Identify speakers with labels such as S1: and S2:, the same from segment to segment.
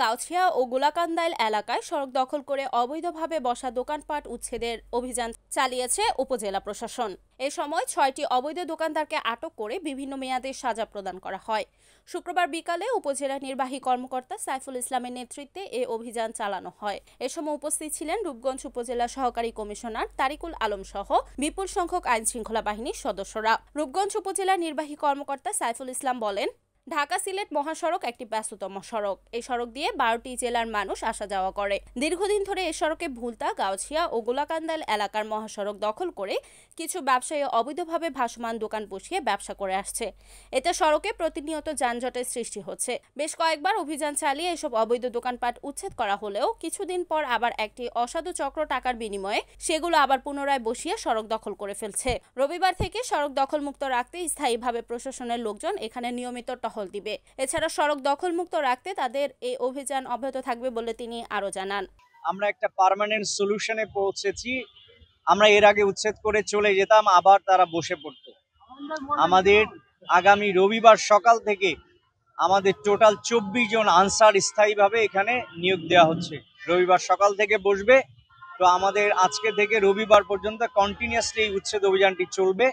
S1: গাউছিয়া ও গোলাকান্দাইল এলাকায় সড়ক দখল করে অবৈধভাবে বসা দোকানপাট উচ্ছেদের অভিযান চালিয়েছে উপজেলা প্রশাসন। এ সময় ৬টি অবৈধ দোকানদারকে আটক করে বিভিন্ন মেয়াদে সাজা প্রদান করা হয়। শুক্রবার বিকালে উপজেলা নির্বাহী কর্মকর্তা সাইফুল ইসলামের নেতৃত্বে এ অভিযান চালানো হয়। এ সময় উপস্থিত ছিলেন রূপগঞ্জ উপজেলা সহকারী কমিশনার তারিকুল আলম সহ বিপুল সংখ্যক আইনশৃঙ্খলা বাহিনীর সদস্যরা। রূপগঞ্জ উপজেলা নির্বাহী কর্মকর্তা সাইফুল ইসলাম বলেন, ঢাকা সিলেট মহাসড়ক একটি ব্যস্ততম সড়ক। এই সড়ক দিয়ে 12টি জেলার মানুষ আসা যাওয়া করে। দীর্ঘদিন ধরে এই সড়কে ভুলতা, গাউছিয়া ও গোলাকান্দাইল এলাকার মহাসড়ক দখল করে কিছু ব্যবসায়ী অবৈধভাবে ভাসমান দোকান বসিয়ে ব্যবসা করে আসছে। এতে সড়কে প্রতিনিয়ত যানজটের সৃষ্টি হচ্ছে। বেশ কয়েকবার অভিযান চালিয়ে এসব অবৈধ দোকানপাট উচ্ছেদ করা হলেও কিছুদিন পর আবার একটি অসাধু চক্র টাকার বিনিময়ে সেগুলো আবার পুনরায় বসিয়ে সড়ক দখল করে ফেলছে। রবিবার থেকে সড়ক দখলমুক্ত রাখতে স্থায়ীভাবে প্রশাসনের লোকজন এখানে নিয়মিত টহল দিবে। এছাড়া সড়ক দখলমুক্ত রাখতে তাদের এই অভিযান অব্যাহত থাকবে বলে তিনি আরো জানান।
S2: আমরা একটা পার্মানেন্ট সলিউশনে পৌঁছেছি। আমরা এর আগে উচ্ছেদ করে চলে যেতাম, আবার তারা বসে পড়তো। আমাদের আগামী রবিবার সকাল থেকে আমাদের টোটাল 24 জন আনসার স্থায়ীভাবে এখানে নিয়োগ দেওয়া হচ্ছে। রবিবার সকাল থেকে বসবে। তো আমাদের আজকে থেকে রবিবার পর্যন্ত কন্টিনিউয়াসলি এই উচ্ছেদ অভিযানটি চলবে।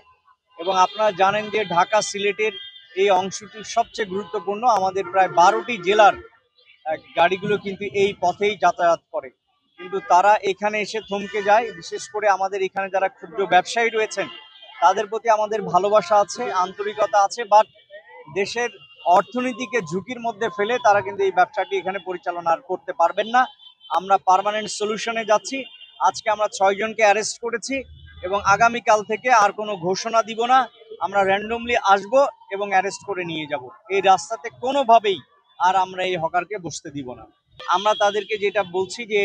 S2: এবং আপনারা জানেন যে ঢাকা সিলেটের এই অংশটি সবচেয়ে গুরুত্বপূর্ণ। আমাদের প্রায় 12টি জেলার গাড়িগুলো কিন্তু এই পথেই যাতায়াত করে, কিন্তু তারা এখানে এসে থমকে যায়। বিশেষ করে আমাদের এখানে যারা ক্ষুদ্র ব্যবসায়ী রয়েছেন তাদের প্রতি আমাদের ভালোবাসা আছে, আন্তরিকতা আছে, বাট দেশের অর্থনীতিকে ঝুঁকির মধ্যে ফেলে তারা কিন্তু এই ব্যবসাটি এখানে পরিচালনা করতে পারবেন না। আমরা পার্মানেন্ট সলিউশনে যাচ্ছি। আজকে আমরা 6 জনকে অ্যারেস্ট করেছি এবং আগামীকাল থেকে আর কোনো ঘোষণা দিব না। আমরা র্যান্ডমলি আসব এবং অ্যারেস্ট করে নিয়ে যাব। এই রাস্তাতে কোনোভাবেই আর আমরা এই হকারকে বসতে দিব না। আমরা তাদেরকে যেটা বলছি যে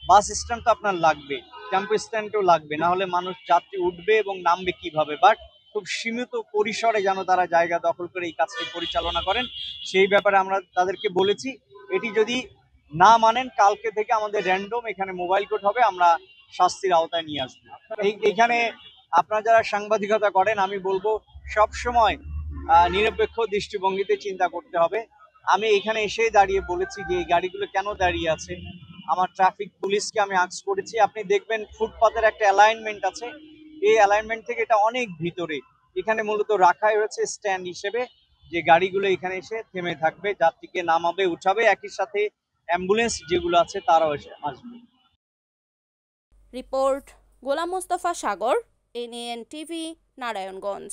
S2: বাস স্ট্যান্ড তো আপনার লাগবে, টেম্পো স্ট্যান্ডও লাগবে, না হলে মানুষ যাত্রী উঠবে এবং নামবে কিভাবে। বাট খুব সীমিত পরিসরে যেন তারা জায়গা দখল করে এই কাজটি পরিচালনা করেন, সেই ব্যাপারে আমরা তাদেরকে বলেছি। এটি যদি না মানেন, কালকে থেকে আমাদের র্যান্ডম এখানে মোবাইল কোর্ট হবে, আমরা শাস্তির আওতায় নিয়ে আসবো। এইখানে আপনারা যারা সাংবাদিকতা করেন, আমি বলবো সবসময় নিরপেক্ষ দৃষ্টিভঙ্গিতে চিন্তা করতে হবে। আমি এখানে এসেই দাঁড়িয়ে বলেছি যে এই গাড়িগুলো কেন দাঁড়িয়ে আছে। আমার ট্রাফিক পুলিশকে আমি আস্ক করেছি। আপনি দেখবেন ফুটপাতের একটা অ্যালাইনমেন্ট আছে, এই অ্যালাইনমেন্ট থেকে এটা অনেক ভিতরে। এখানে মূলত রাখাই হয়েছে স্ট্যান্ড হিসেবে, যে গাড়িগুলো এখানে এসে থেমে থাকবে, যাত্রীকে নামাবে, উঠাবে, একই সাথে অ্যাম্বুলেন্স যেগুলো আছে তারাও এসে আসবে।
S1: রিপোর্ট গোলাম মোস্তফা সাগর, NAN টিভি, নারায়ণগঞ্জ।